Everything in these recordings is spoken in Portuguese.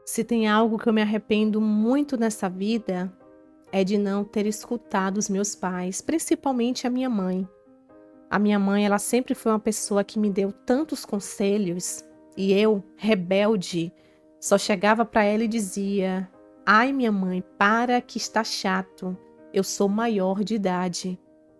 Se tem algo que eu me arrependo muito nessa vida, é de não ter escutado os meus pais, principalmente a minha mãe. A minha mãe, ela sempre foi uma pessoa que me deu tantos conselhos e eu, rebelde, só chegava para ela e dizia: "Ai, minha mãe, para que está chato. Eu sou maior de idade."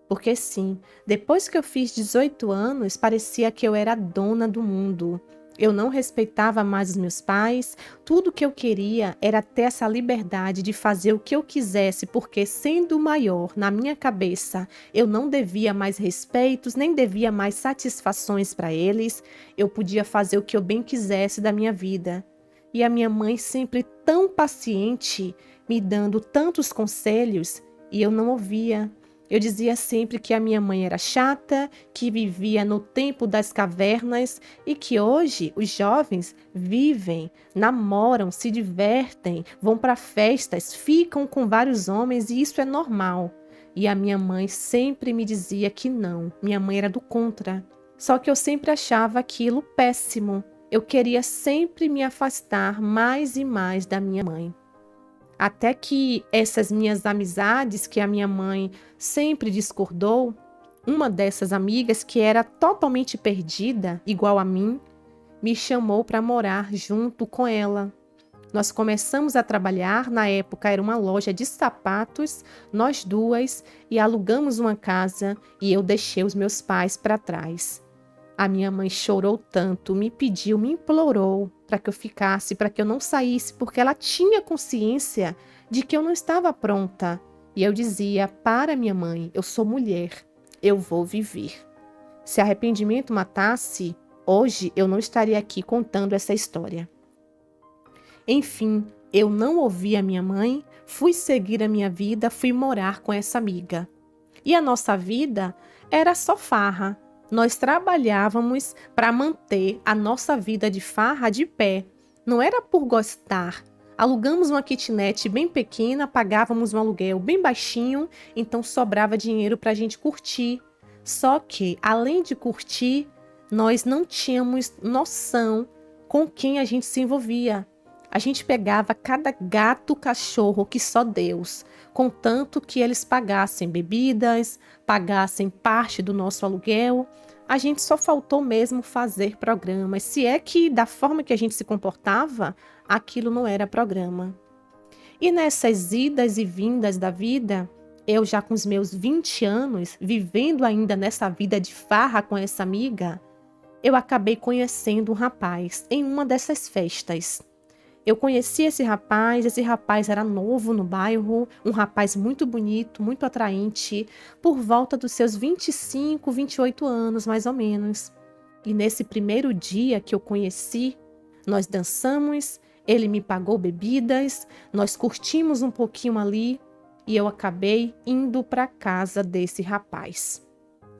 Porque sim, depois que eu fiz 18 anos, parecia que eu era a dona do mundo. Eu não respeitava mais os meus pais, tudo que eu queria era ter essa liberdade de fazer o que eu quisesse, porque sendo maior na minha cabeça, eu não devia mais respeitos, nem devia mais satisfações para eles, eu podia fazer o que eu bem quisesse da minha vida. E a minha mãe sempre tão paciente, me dando tantos conselhos, e eu não ouvia. Eu dizia sempre que a minha mãe era chata, que vivia no tempo das cavernas e que hoje os jovens vivem, namoram, se divertem, vão para festas, ficam com vários homens e isso é normal. E a minha mãe sempre me dizia que não, minha mãe era do contra. Só que eu sempre achava aquilo péssimo. Eu queria sempre me afastar mais e mais da minha mãe. Até que essas minhas amizades, que a minha mãe sempre discordou, uma dessas amigas, que era totalmente perdida, igual a mim, me chamou para morar junto com ela. Nós começamos a trabalhar, na época era uma loja de sapatos, nós duas, e alugamos uma casa e eu deixei os meus pais para trás. A minha mãe chorou tanto, me pediu, me implorou para que eu ficasse, para que eu não saísse, porque ela tinha consciência de que eu não estava pronta. E eu dizia: para minha mãe, eu sou mulher, eu vou viver. Se arrependimento matasse, hoje eu não estaria aqui contando essa história. Enfim, eu não ouvi a minha mãe, fui seguir a minha vida, fui morar com essa amiga. E a nossa vida era só farra. Nós trabalhávamos para manter a nossa vida de farra de pé. Não era por gostar. Alugamos uma kitnet bem pequena, pagávamos um aluguel bem baixinho, então sobrava dinheiro para a gente curtir. Só que, além de curtir, nós não tínhamos noção com quem a gente se envolvia. A gente pegava cada gato, cachorro que só Deus, contanto que eles pagassem bebidas, pagassem parte do nosso aluguel. A gente só faltou mesmo fazer programas, se é que da forma que a gente se comportava, aquilo não era programa. E nessas idas e vindas da vida, eu já com os meus 20 anos, vivendo ainda nessa vida de farra com essa amiga, eu acabei conhecendo um rapaz em uma dessas festas. Eu conheci esse rapaz era novo no bairro, um rapaz muito bonito, muito atraente, por volta dos seus 25, 28 anos, mais ou menos. E nesse primeiro dia que eu conheci, nós dançamos, ele me pagou bebidas, nós curtimos um pouquinho ali e eu acabei indo para a casa desse rapaz.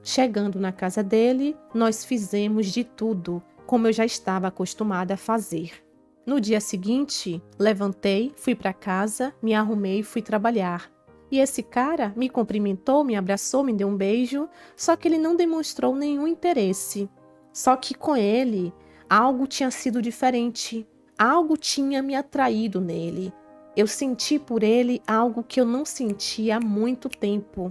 Chegando na casa dele, nós fizemos de tudo, como eu já estava acostumada a fazer. No dia seguinte, levantei, fui para casa, me arrumei e fui trabalhar. E esse cara me cumprimentou, me abraçou, me deu um beijo, só que ele não demonstrou nenhum interesse. Só que com ele, algo tinha sido diferente, algo tinha me atraído nele. Eu senti por ele algo que eu não sentia há muito tempo.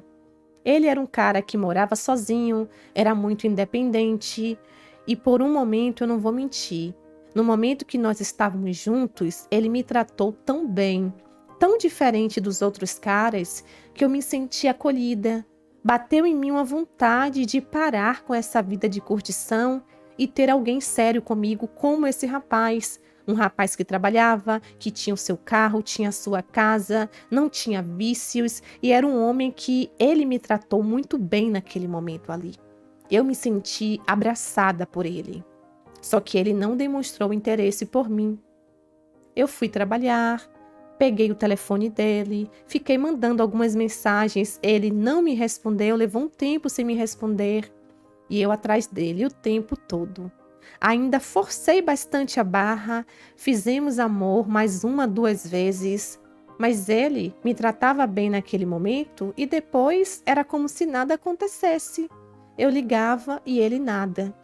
Ele era um cara que morava sozinho, era muito independente e por um momento eu não vou mentir. No momento que nós estávamos juntos, ele me tratou tão bem, tão diferente dos outros caras, que eu me senti acolhida. Bateu em mim uma vontade de parar com essa vida de curtição e ter alguém sério comigo como esse rapaz. Um rapaz que trabalhava, que tinha o seu carro, tinha a sua casa, não tinha vícios e era um homem que ele me tratou muito bem naquele momento ali. Eu me senti abraçada por ele. Só que ele não demonstrou interesse por mim. Eu fui trabalhar, peguei o telefone dele, fiquei mandando algumas mensagens, ele não me respondeu, levou um tempo sem me responder e eu atrás dele o tempo todo. Ainda forcei bastante a barra, fizemos amor mais uma, duas vezes, mas ele me tratava bem naquele momento e depois era como se nada acontecesse. Eu ligava e ele nada.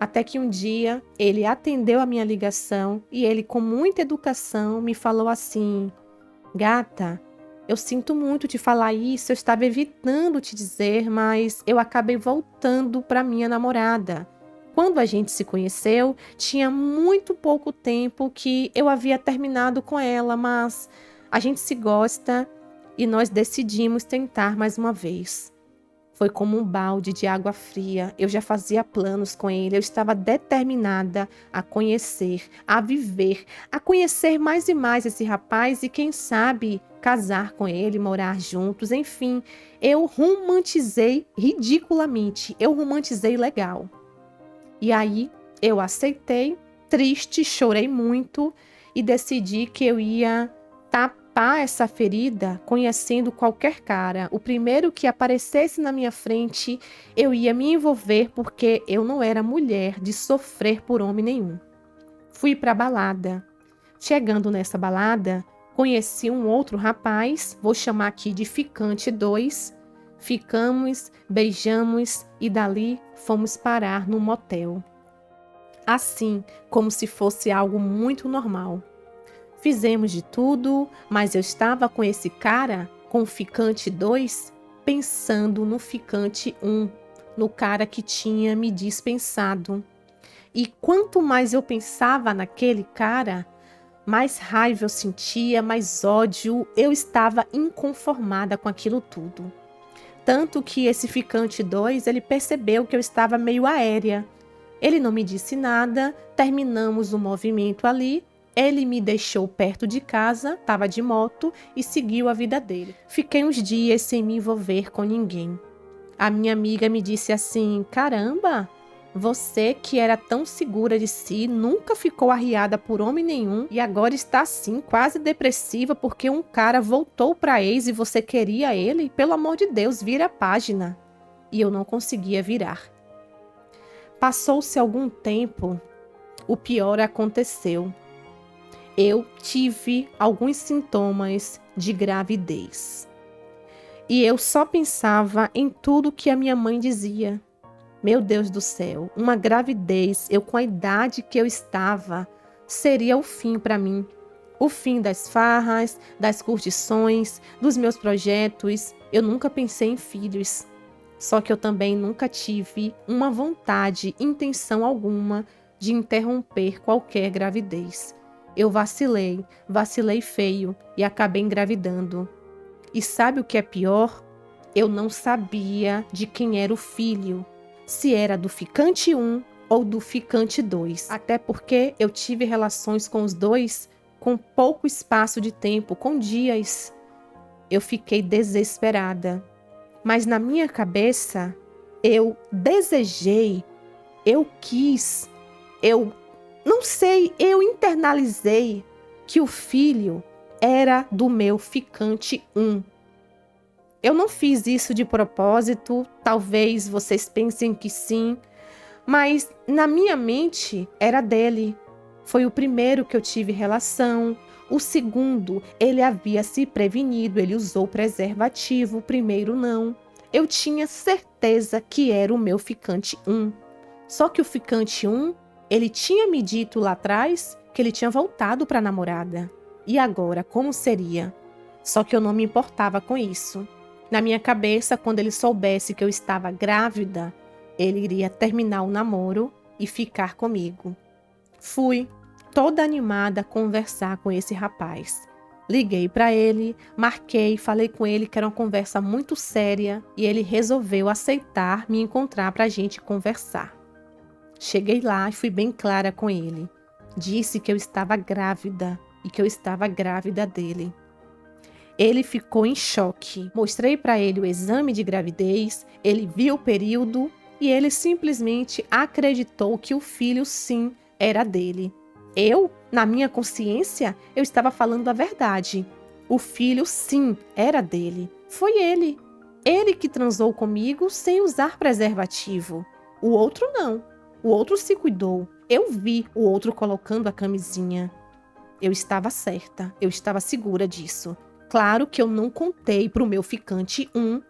Até que um dia ele atendeu a minha ligação e ele, com muita educação, me falou assim: Gata, eu sinto muito te falar isso, eu estava evitando te dizer, mas eu acabei voltando para minha namorada. Quando a gente se conheceu, tinha muito pouco tempo que eu havia terminado com ela, mas a gente se gosta e nós decidimos tentar mais uma vez. Foi como um balde de água fria. Eu já fazia planos com ele. Eu estava determinada a conhecer, a viver, a conhecer mais e mais esse rapaz e, quem sabe, casar com ele, morar juntos. Enfim, eu romantizei ridiculamente. Eu romantizei legal. E aí eu aceitei, triste, chorei muito e decidi que eu ia tapar essa ferida conhecendo qualquer cara. O primeiro que aparecesse na minha frente, eu ia me envolver porque eu não era mulher de sofrer por homem nenhum. Fui para a balada. Chegando nessa balada, conheci um outro rapaz, vou chamar aqui de ficante 2. Ficamos, beijamos e dali fomos parar num motel. Assim, como se fosse algo muito normal. Fizemos de tudo, mas eu estava com esse cara, com o ficante 2, pensando no ficante 1, no cara que tinha me dispensado. E quanto mais eu pensava naquele cara, mais raiva eu sentia, mais ódio, eu estava inconformada com aquilo tudo. Tanto que esse ficante 2, ele percebeu que eu estava meio aérea. Ele não me disse nada, terminamos o movimento ali, ele me deixou perto de casa, estava de moto e seguiu a vida dele. Fiquei uns dias sem me envolver com ninguém. A minha amiga me disse assim: caramba, você que era tão segura de si, nunca ficou arriada por homem nenhum e agora está assim, quase depressiva porque um cara voltou para ex e você queria ele? Pelo amor de Deus, vira a página. E eu não conseguia virar. Passou-se algum tempo, o pior aconteceu. Eu tive alguns sintomas de gravidez. E eu só pensava em tudo que a minha mãe dizia. Meu Deus do céu, uma gravidez, eu com a idade que eu estava, seria o fim para mim. O fim das farras, das curtições, dos meus projetos. Eu nunca pensei em filhos. Só que eu também nunca tive uma vontade, intenção alguma de interromper qualquer gravidez. Eu vacilei feio e acabei engravidando. E sabe o que é pior? Eu não sabia de quem era o filho, se era do ficante 1 ou do ficante 2. Até porque eu tive relações com os dois com pouco espaço de tempo, com dias. Eu fiquei desesperada. Mas na minha cabeça, eu desejei, eu quis, eu não sei, eu internalizei que o filho era do meu ficante 1. Eu não fiz isso de propósito, talvez vocês pensem que sim, mas na minha mente era dele. Foi o primeiro que eu tive relação. O segundo, ele havia se prevenido, ele usou preservativo, o primeiro não. Eu tinha certeza que era o meu ficante 1. Só que o ficante 1, ele tinha me dito lá atrás que ele tinha voltado para a namorada. E agora, como seria? Só que eu não me importava com isso. Na minha cabeça, quando ele soubesse que eu estava grávida, ele iria terminar o namoro e ficar comigo. Fui toda animada a conversar com esse rapaz. Liguei para ele, marquei, falei com ele que era uma conversa muito séria e ele resolveu aceitar me encontrar para a gente conversar. Cheguei lá e fui bem clara com ele. Disse que eu estava grávida e que eu estava grávida dele. Ele ficou em choque. Mostrei para ele o exame de gravidez, ele viu o período e ele simplesmente acreditou que o filho sim era dele. Eu, na minha consciência, eu estava falando a verdade. O filho, sim, era dele. Foi ele. Ele que transou comigo sem usar preservativo. O outro não. O outro se cuidou. Eu vi o outro colocando a camisinha. Eu estava certa. Eu estava segura disso. Claro que eu não contei para o meu ficante 1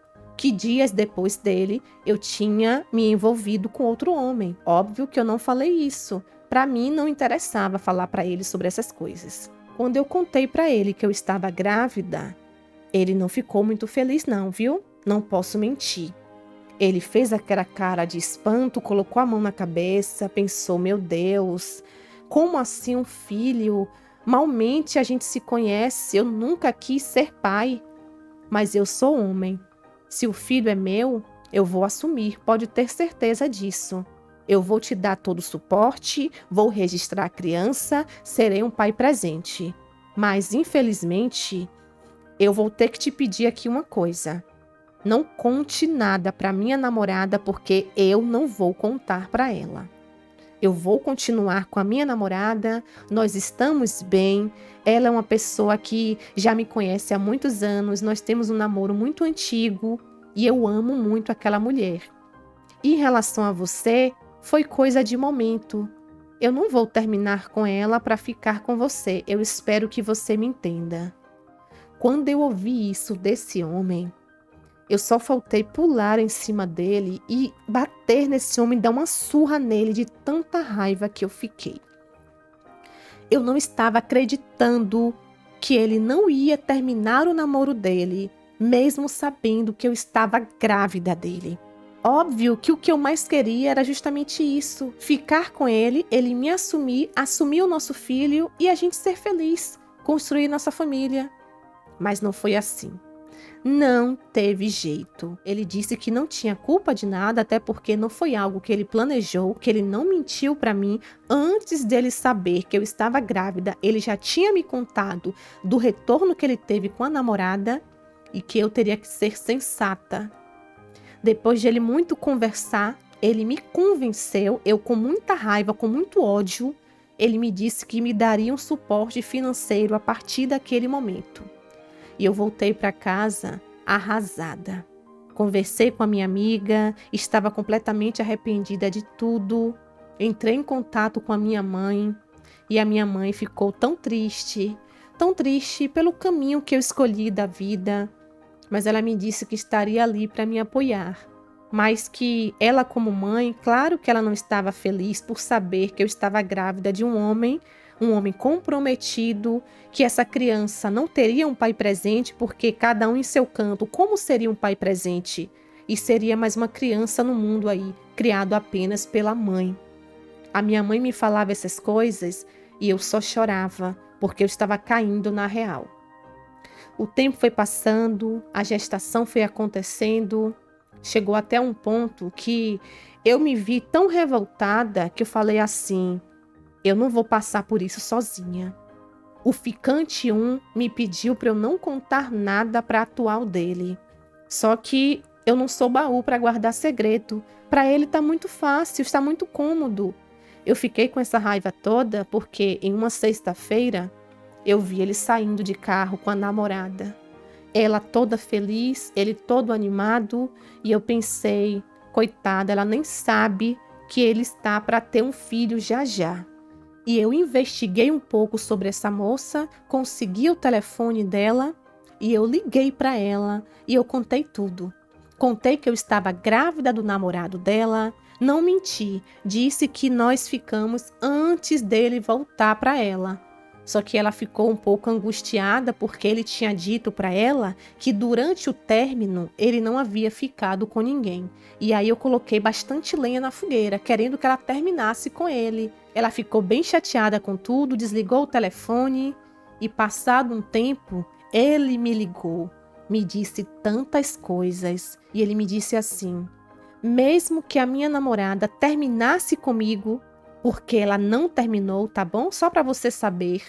que dias depois dele eu tinha me envolvido com outro homem. Óbvio que eu não falei isso. Para mim não interessava falar para ele sobre essas coisas. Quando eu contei para ele que eu estava grávida, ele não ficou muito feliz não, viu? Não posso mentir. Ele fez aquela cara de espanto, colocou a mão na cabeça, pensou, meu Deus, como assim um filho? Malmente a gente se conhece, eu nunca quis ser pai. Mas eu sou homem. Se o filho é meu, eu vou assumir, pode ter certeza disso. Eu vou te dar todo o suporte, vou registrar a criança, serei um pai presente. Mas, infelizmente, eu vou ter que te pedir aqui uma coisa. Não conte nada para minha namorada porque eu não vou contar para ela. Eu vou continuar com a minha namorada, nós estamos bem, ela é uma pessoa que já me conhece há muitos anos, nós temos um namoro muito antigo e eu amo muito aquela mulher. Em relação a você, foi coisa de momento. Eu não vou terminar com ela para ficar com você, eu espero que você me entenda. Quando eu ouvi isso desse homem, eu só faltei pular em cima dele e bater nesse homem, dar uma surra nele de tanta raiva que eu fiquei. Eu não estava acreditando que ele não ia terminar o namoro dele, mesmo sabendo que eu estava grávida dele. Óbvio que o que eu mais queria era justamente isso, ficar com ele, ele me assumir, assumir o nosso filho e a gente ser feliz, construir nossa família. Mas não foi assim. Não teve jeito. Ele disse que não tinha culpa de nada, até porque não foi algo que ele planejou, que ele não mentiu para mim. Antes dele saber que eu estava grávida, ele já tinha me contado do retorno que ele teve com a namorada e que eu teria que ser sensata. Depois de ele muito conversar, ele me convenceu, eu com muita raiva, com muito ódio, ele me disse que me daria um suporte financeiro a partir daquele momento. E eu voltei para casa arrasada. Conversei com a minha amiga, estava completamente arrependida de tudo. Entrei em contato com a minha mãe e a minha mãe ficou tão triste pelo caminho que eu escolhi da vida. Mas ela me disse que estaria ali para me apoiar. Mas que ela como mãe, claro que ela não estava feliz por saber que eu estava grávida de um homem comprometido, que essa criança não teria um pai presente, porque cada um em seu canto, como seria um pai presente? E seria mais uma criança no mundo aí, criado apenas pela mãe. A minha mãe me falava essas coisas e eu só chorava, porque eu estava caindo na real. O tempo foi passando, a gestação foi acontecendo, chegou até um ponto que eu me vi tão revoltada que eu falei assim: eu não vou passar por isso sozinha. O ficante 1 me pediu para eu não contar nada para a atual dele. Só que eu não sou baú para guardar segredo. Para ele está muito fácil, está muito cômodo. Eu fiquei com essa raiva toda porque em uma sexta-feira eu vi ele saindo de carro com a namorada. Ela toda feliz, ele todo animado e eu pensei, coitada, ela nem sabe que ele está para ter um filho já já. E eu investiguei um pouco sobre essa moça, consegui o telefone dela e eu liguei para ela e eu contei tudo. Contei que eu estava grávida do namorado dela, não menti, disse que nós ficamos antes dele voltar para ela. Só que ela ficou um pouco angustiada porque ele tinha dito para ela que durante o término ele não havia ficado com ninguém. E aí eu coloquei bastante lenha na fogueira, querendo que ela terminasse com ele. Ela ficou bem chateada com tudo, desligou o telefone e passado um tempo ele me ligou, me disse tantas coisas e ele me disse assim: mesmo que a minha namorada terminasse comigo, porque ela não terminou, tá bom? Só para você saber.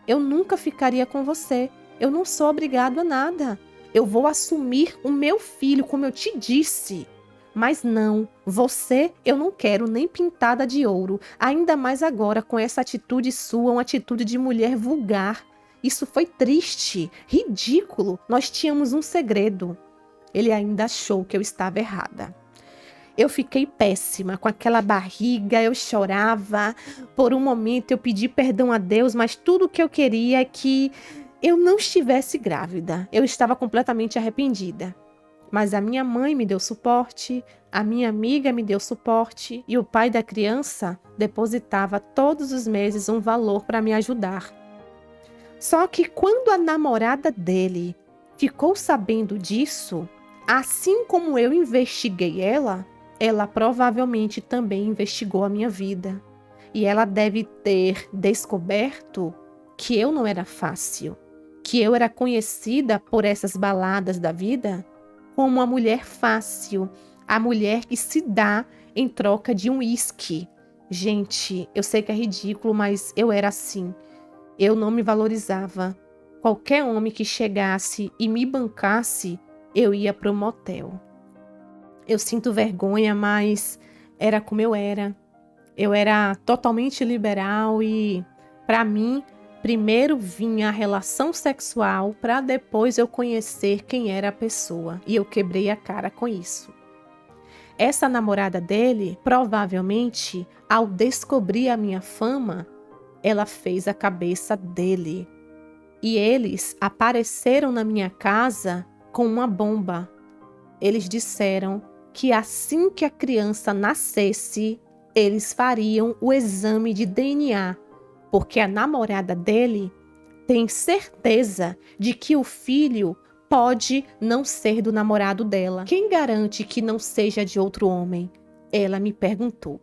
Eu nunca ficaria com você. Eu não sou obrigado a nada. Eu vou assumir o meu filho, como eu te disse. Mas não, você eu não quero nem pintada de ouro. Ainda mais agora com essa atitude sua, uma atitude de mulher vulgar. Isso foi triste, ridículo. Nós tínhamos um segredo. Ele ainda achou que eu estava errada. Eu fiquei péssima, com aquela barriga, eu chorava. Por um momento eu pedi perdão a Deus, mas tudo o que eu queria é que eu não estivesse grávida. Eu estava completamente arrependida. Mas a minha mãe me deu suporte, a minha amiga me deu suporte e o pai da criança depositava todos os meses um valor para me ajudar. Só que quando a namorada dele ficou sabendo disso, assim como eu investiguei ela, ela provavelmente também investigou a minha vida. E ela deve ter descoberto que eu não era fácil, que eu era conhecida por essas baladas da vida como uma mulher fácil, a mulher que se dá em troca de um uísque. Gente, eu sei que é ridículo, mas eu era assim. Eu não me valorizava. Qualquer homem que chegasse e me bancasse, eu ia pro motel. Eu sinto vergonha, mas era como eu era. Eu era totalmente liberal e, para mim, primeiro vinha a relação sexual para depois eu conhecer quem era a pessoa. E eu quebrei a cara com isso. Essa namorada dele, provavelmente, ao descobrir a minha fama, ela fez a cabeça dele. E eles apareceram na minha casa com uma bomba. Eles disseram que assim que a criança nascesse, eles fariam o exame de DNA, porque a namorada dele tem certeza de que o filho pode não ser do namorado dela. Quem garante que não seja de outro homem? Ela me perguntou.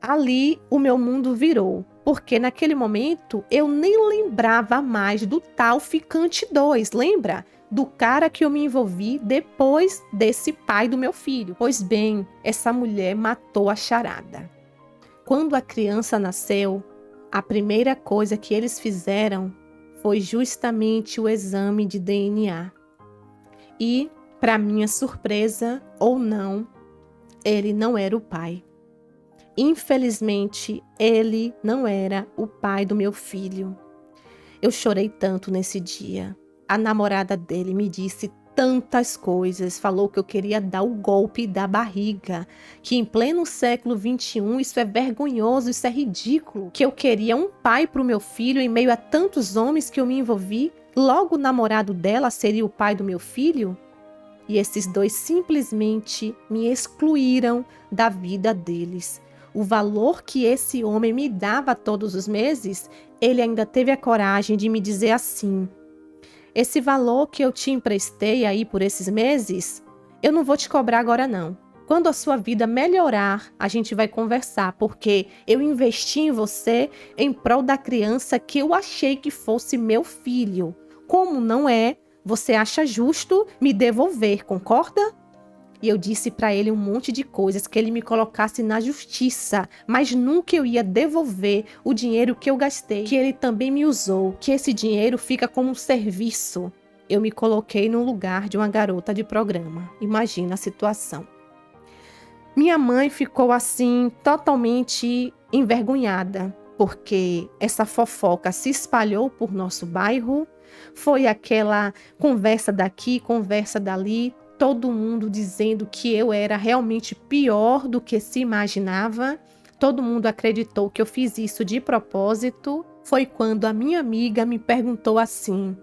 Ali o meu mundo virou, porque naquele momento eu nem lembrava mais do tal ficante 2, lembra? Do cara que eu me envolvi depois desse pai do meu filho. Pois bem, essa mulher matou a charada. Quando a criança nasceu, a primeira coisa que eles fizeram foi justamente o exame de DNA. E, para minha surpresa ou não, ele não era o pai. Infelizmente, ele não era o pai do meu filho. Eu chorei tanto nesse dia. A namorada dele me disse tantas coisas, falou que eu queria dar o golpe da barriga, que em pleno século XXI isso é vergonhoso, isso é ridículo, que eu queria um pai para o meu filho em meio a tantos homens que eu me envolvi, logo o namorado dela seria o pai do meu filho? E esses dois simplesmente me excluíram da vida deles. O valor que esse homem me dava todos os meses, ele ainda teve a coragem de me dizer assim: esse valor que eu te emprestei aí por esses meses, eu não vou te cobrar agora não. Quando a sua vida melhorar, a gente vai conversar, porque eu investi em você em prol da criança que eu achei que fosse meu filho. Como não é, você acha justo me devolver, concorda? E eu disse para ele um monte de coisas, que ele me colocasse na justiça, mas nunca eu ia devolver o dinheiro que eu gastei, que ele também me usou, que esse dinheiro fica como um serviço. Eu me coloquei no lugar de uma garota de programa. Imagina a situação. Minha mãe ficou assim, totalmente envergonhada, porque essa fofoca se espalhou por nosso bairro, foi aquela conversa daqui, conversa dali, todo mundo dizendo que eu era realmente pior do que se imaginava. Todo mundo acreditou que eu fiz isso de propósito. Foi quando a minha amiga me perguntou assim: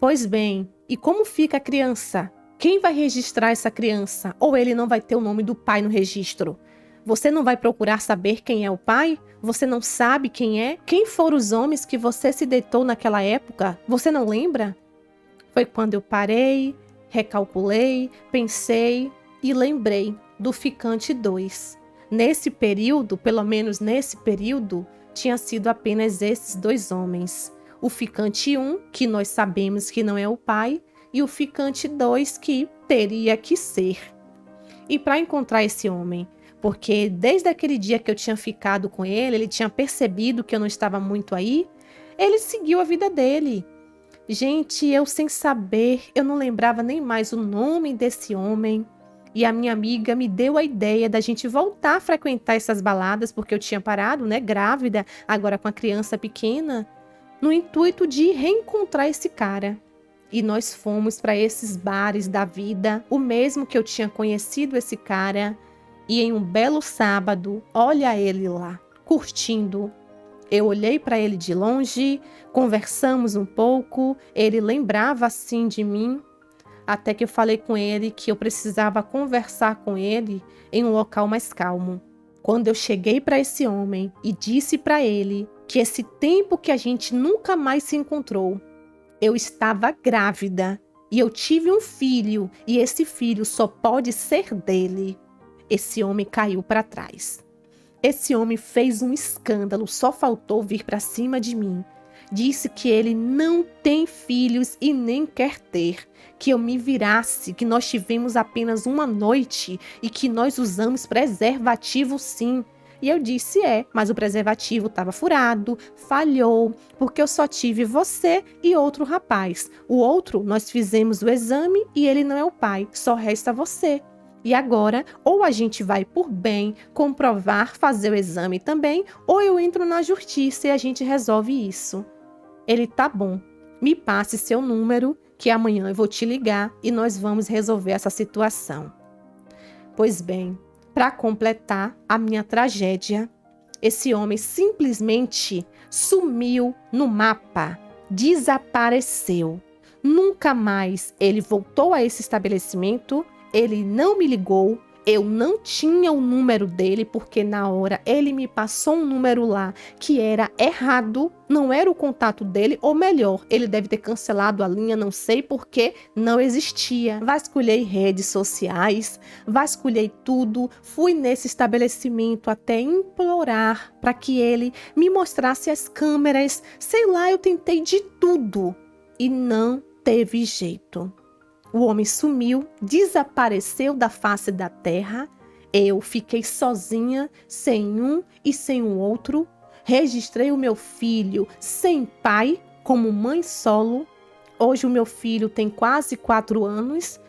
pois bem, e como fica a criança? Quem vai registrar essa criança? Ou ele não vai ter o nome do pai no registro? Você não vai procurar saber quem é o pai? Você não sabe quem é? Quem foram os homens que você se deitou naquela época? Você não lembra? Foi quando eu parei, recalculei, pensei e lembrei do ficante 2. Nesse período, pelo menos nesse período, tinha sido apenas esses dois homens. O ficante 1, que nós sabemos que não é o pai, e o ficante 2, que teria que ser. E para encontrar esse homem, porque desde aquele dia que eu tinha ficado com ele tinha percebido que eu não estava muito aí, ele seguiu a vida dele. Gente, eu sem saber, eu não lembrava nem mais o nome desse homem. E a minha amiga me deu a ideia da gente voltar a frequentar essas baladas, porque eu tinha parado, né, grávida, agora com a criança pequena, no intuito de reencontrar esse cara. E nós fomos para esses bares da vida, o mesmo que eu tinha conhecido esse cara, e em um belo sábado, olha ele lá, curtindo. Eu olhei para ele de longe, conversamos um pouco, ele lembrava assim de mim. até que eu falei com ele que eu precisava conversar com ele em um local mais calmo. Quando eu cheguei para esse homem e disse para ele que esse tempo que a gente nunca mais se encontrou, eu estava grávida e eu tive um filho e esse filho só pode ser dele, esse homem caiu para trás. Esse homem fez um escândalo, só faltou vir para cima de mim. Disse que ele não tem filhos e nem quer ter, que eu me virasse, que nós tivemos apenas uma noite e que nós usamos preservativo sim. E eu disse mas o preservativo estava furado, falhou, porque eu só tive você e outro rapaz. O outro, nós fizemos o exame e ele não é o pai, só resta você. E agora, ou a gente vai por bem comprovar, fazer o exame também, ou eu entro na justiça e a gente resolve isso. Ele, tá bom, me passe seu número, que amanhã eu vou te ligar e nós vamos resolver essa situação. Pois bem, para completar a minha tragédia, esse homem simplesmente sumiu no mapa, desapareceu. Nunca mais ele voltou a esse estabelecimento, ele não me ligou, eu não tinha o número dele, porque na hora ele me passou um número lá que era errado, não era o contato dele, ou melhor, ele deve ter cancelado a linha, não sei porque não existia. Vasculhei redes sociais, vasculhei tudo, fui nesse estabelecimento até implorar para que ele me mostrasse as câmeras, sei lá, eu tentei de tudo e não teve jeito. O homem sumiu, desapareceu da face da terra. Eu fiquei sozinha, sem um e sem o outro. Registrei o meu filho sem pai, como mãe solo. Hoje o meu filho tem quase 4 anos.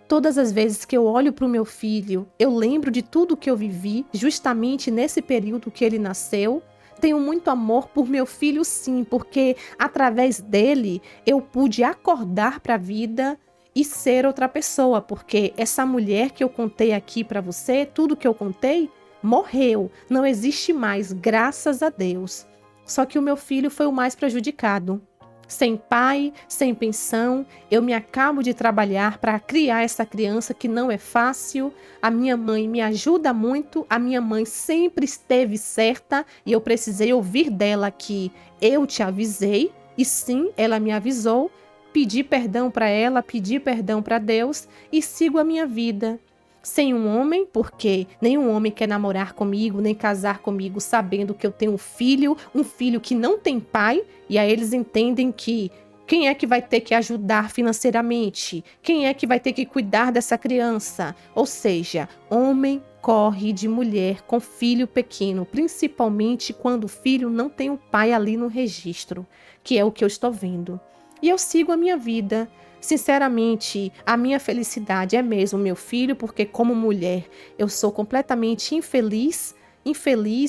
Todas as vezes que eu olho para o meu filho, eu lembro de tudo que eu vivi, justamente nesse período que ele nasceu. Tenho muito amor por meu filho, sim, porque através dele eu pude acordar para a vida e ser outra pessoa, porque essa mulher que eu contei aqui para você, tudo que eu contei, morreu, não existe mais, graças a Deus. Só que o meu filho foi o mais prejudicado. Sem pai, sem pensão, eu me acabo de trabalhar para criar essa criança que não é fácil. A minha mãe me ajuda muito, a minha mãe sempre esteve certa e eu precisei ouvir dela que eu te avisei, e sim, ela me avisou. Pedi perdão para ela, pedi perdão para Deus e sigo a minha vida. Sem um homem, porque nenhum homem quer namorar comigo, nem casar comigo, sabendo que eu tenho um filho que não tem pai, e aí eles entendem que quem é que vai ter que ajudar financeiramente? Quem é que vai ter que cuidar dessa criança? Ou seja, homem corre de mulher com filho pequeno, principalmente quando o filho não tem o pai ali no registro, que é o que eu estou vendo. E eu sigo a minha vida. Sinceramente, a minha felicidade é mesmo meu filho, porque como mulher eu sou completamente infeliz,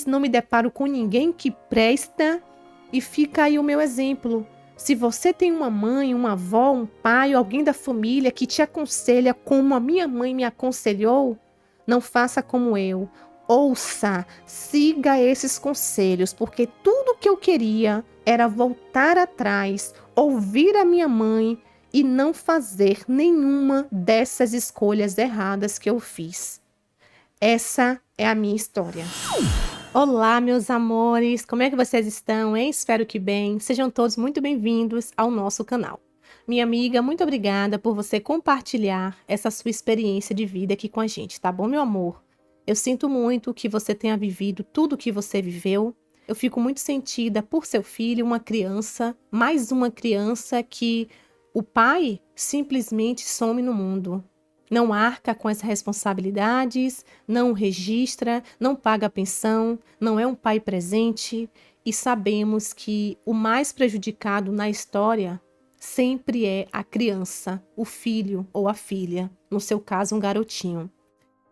não me deparo com ninguém que presta, e fica aí o meu exemplo. Se você tem uma mãe, uma avó, um pai, alguém da família que te aconselha como a minha mãe me aconselhou, não faça como eu. Ouça, siga esses conselhos, porque tudo que eu queria era voltar atrás, ouvir a minha mãe e não fazer nenhuma dessas escolhas erradas que eu fiz. Essa é a minha história. Olá, meus amores, como é que vocês estão, hein? Espero que bem. Sejam todos muito bem-vindos ao nosso canal. Minha amiga, muito obrigada por você compartilhar essa sua experiência de vida aqui com a gente, tá bom, meu amor? Eu sinto muito que você tenha vivido tudo o que você viveu. Eu fico muito sentida por seu filho, uma criança, mais uma criança que o pai simplesmente some no mundo. Não arca com as responsabilidades, não registra, não paga pensão, não é um pai presente. E sabemos que o mais prejudicado na história sempre é a criança, o filho ou a filha, no seu caso um garotinho.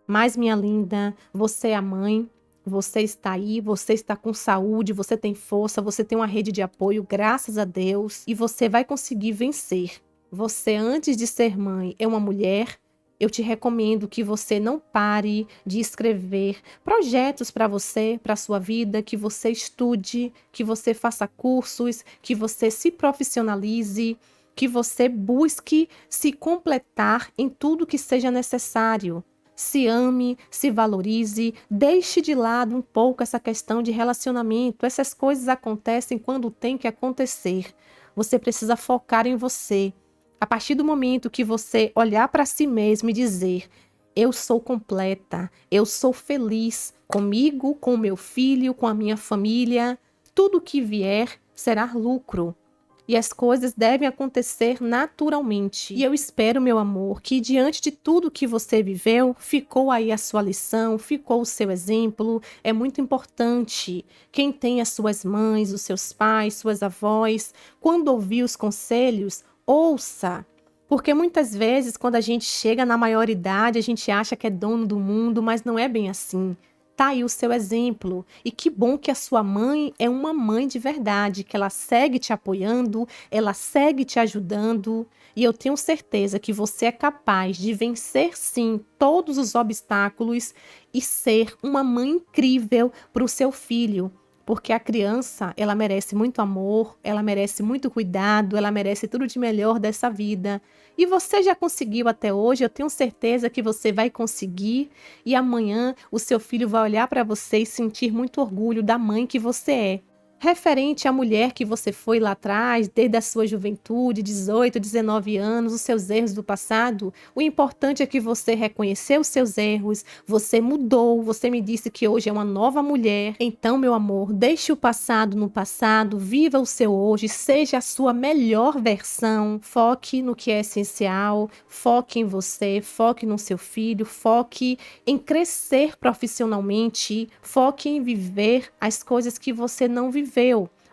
Mas, minha linda, você é a mãe, você está aí, você está com saúde, você tem força, você tem uma rede de apoio, graças a Deus, e você vai conseguir vencer. Você, antes de ser mãe, é uma mulher. Eu te recomendo que você não pare de escrever projetos para você, para a sua vida, que você estude, que você faça cursos, que você se profissionalize. que você busque se completar em tudo que seja necessário. Se ame, se valorize, deixe de lado um pouco essa questão de relacionamento. Essas coisas acontecem quando tem que acontecer. Você precisa focar em você. A partir do momento que você olhar para si mesmo e dizer: eu sou completa, eu sou feliz comigo, com o meu filho, com a minha família, tudo que vier será lucro. E as coisas devem acontecer naturalmente. E eu espero, meu amor, que diante de tudo que você viveu, ficou aí a sua lição, ficou o seu exemplo. É muito importante. Quem tem as suas mães, os seus pais, suas avós, quando ouvir os conselhos, ouça. Porque muitas vezes, quando a gente chega na maioridade, a gente acha que é dono do mundo, mas não é bem assim. Tá aí o seu exemplo. E que bom que a sua mãe é uma mãe de verdade, que ela segue te apoiando, ela segue te ajudando. E eu tenho certeza que você é capaz de vencer, sim, todos os obstáculos e ser uma mãe incrível para o seu filho. Porque a criança, ela merece muito amor, ela merece muito cuidado, ela merece tudo de melhor dessa vida. E você já conseguiu até hoje, eu tenho certeza que você vai conseguir. E amanhã o seu filho vai olhar para você e sentir muito orgulho da mãe que você é. Referente à mulher que você foi lá atrás, desde a sua juventude, 18, 19 anos, os seus erros do passado, o importante é que você reconheceu os seus erros, você mudou, você me disse que hoje é uma nova mulher. Então, meu amor, deixe o passado no passado, viva o seu hoje, seja a sua melhor versão, foque no que é essencial, foque em você, foque no seu filho, foque em crescer profissionalmente, foque em viver as coisas que você não viveu.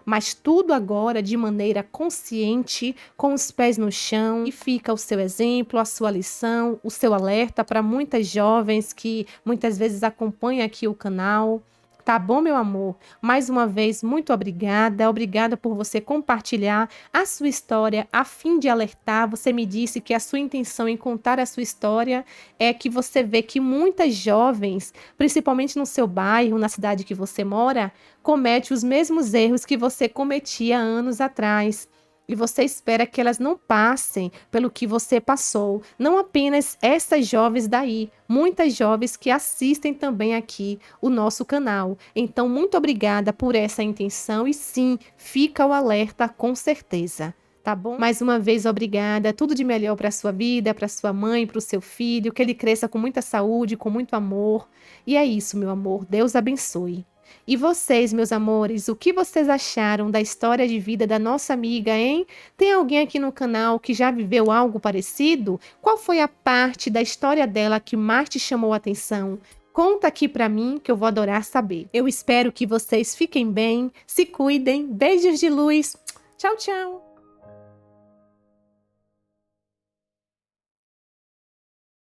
Mas tudo agora de maneira consciente, com os pés no chão, e fica o seu exemplo, a sua lição, o seu alerta para muitas jovens que muitas vezes acompanham aqui o canal. Tá bom, meu amor? Mais uma vez, muito obrigada. Obrigada por você compartilhar a sua história a fim de alertar. Você me disse que a sua intenção em contar a sua história é que você vê que muitas jovens, principalmente no seu bairro, na cidade que você mora, cometem os mesmos erros que você cometia anos atrás. E você espera que elas não passem pelo que você passou. Não apenas essas jovens daí, muitas jovens que assistem também aqui o nosso canal. Então, muito obrigada por essa intenção e sim, fica o alerta com certeza. Tá bom? Mais uma vez, obrigada. Tudo de melhor para sua vida, para sua mãe, para o seu filho. Que ele cresça com muita saúde, com muito amor. E é isso, meu amor. Deus abençoe. E vocês, meus amores, o que vocês acharam da história de vida da nossa amiga, hein? Tem alguém aqui no canal que já viveu algo parecido? Qual foi a parte da história dela que mais te chamou a atenção? Conta aqui pra mim que eu vou adorar saber. Eu espero que vocês fiquem bem, se cuidem, beijos de luz. Tchau, tchau!